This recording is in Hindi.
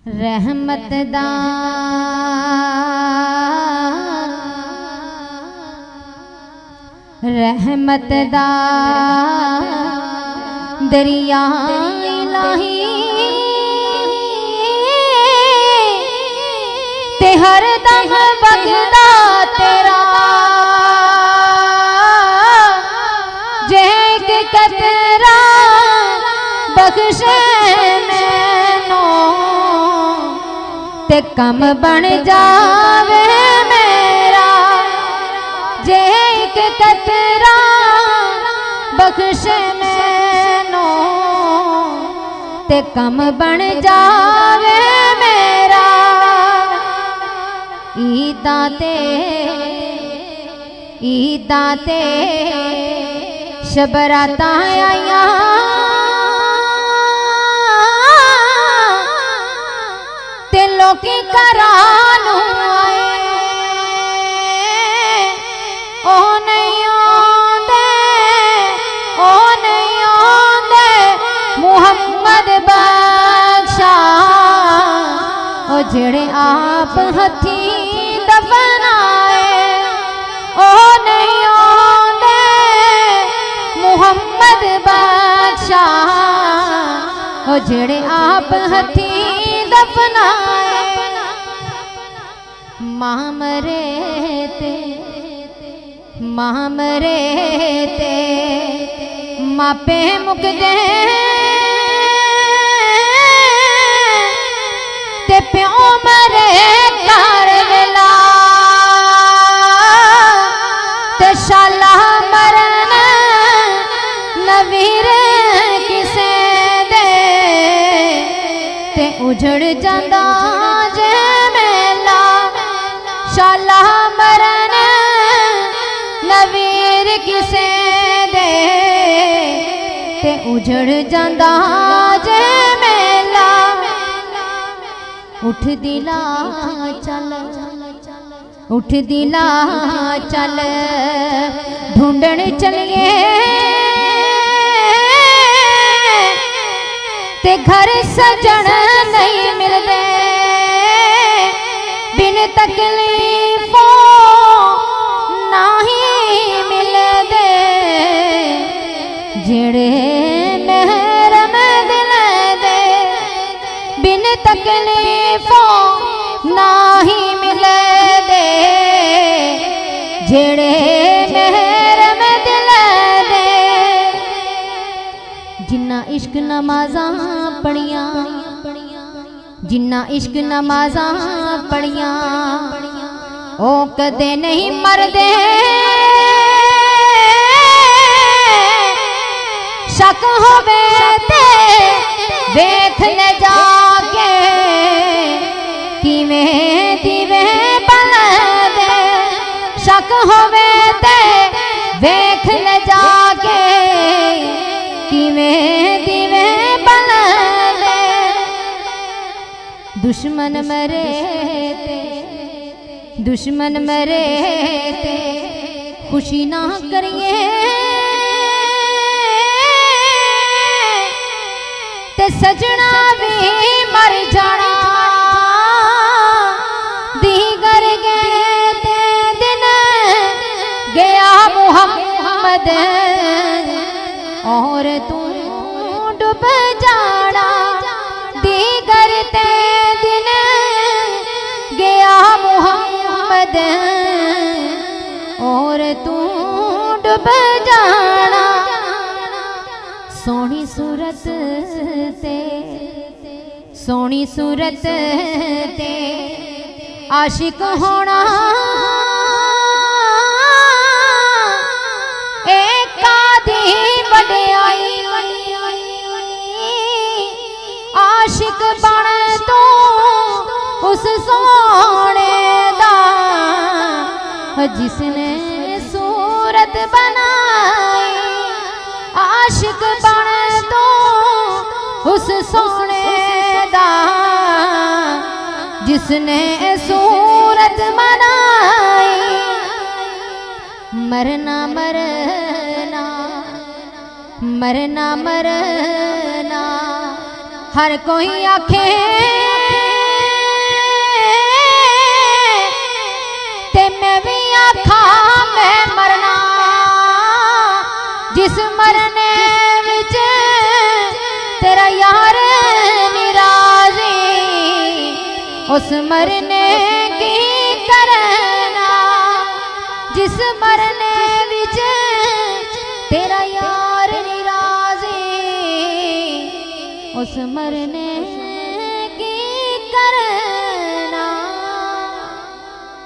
रहमत दा रहमत दा दरिया इलाही ते हर दम बगदा तेरा जे के कतरा बख्शे मैनू ते कम बन जावे मेरा जे के कतरा बख्शे मैनू ते कम बन जावे मेरा। ईदा ते शबरातां आईयां ते लोकी घरां नूं आए ओ नहीं आंदे ओ नहीं आंदे मुहम्मद बख्शा ओ जेड़े आप हथी दफनाए ओ नहीं आंदे मुहम्मद बख्शा ओ जेड़े आप हथी दफनाए। मामरे ते मापे मुकदे ते प्यो मरे घर वेला ते शाला मरन नवीर किसे दे ते उजड़ जांदा जे मेला शाला मरन नवीर किसे दे ते उजड़ जांदा जे मेला। उठ दिला चल ढूंढन चलिए ते घर सजन नहीं मिलते बिन तकलीफों नहीं मिलते जेड़े महरम दिल दे बिन तकलीफों नहीं मिलते जेड़े महरम दिल दे। जिन्ना इश्क नमाज़ां पढ़ियां जिन्ना इश्क नमाज़ां पढ़ियां ओ कदे नहीं मरदे शक होवे ते वेख ले जाके किवें दिवे बलदे शक होवे ते वेख ले जाके किवें दिवे बलदे। दुश्मन मरे ते खुशी ना करिए ते सजना भी मर जाना दीगर गए ते दिन गया मुहम्मद और तू डूब जाना दीगर ते दिन गया मुहम्मद और तू डूब जाना। सोनी सूरत ते आशिक होना एक आधी वड्याई आशिक बन तो उस सोने दा जिसने सूरत बनाई आशिक बन तो उस सोने दा जिसने सूरत बनाई। मरना हर कोई आखे जिस मरने विच तेरा यार निराजी, उस मरने की करना। जिस मरने विच तेरा यार निराजी, उस मरने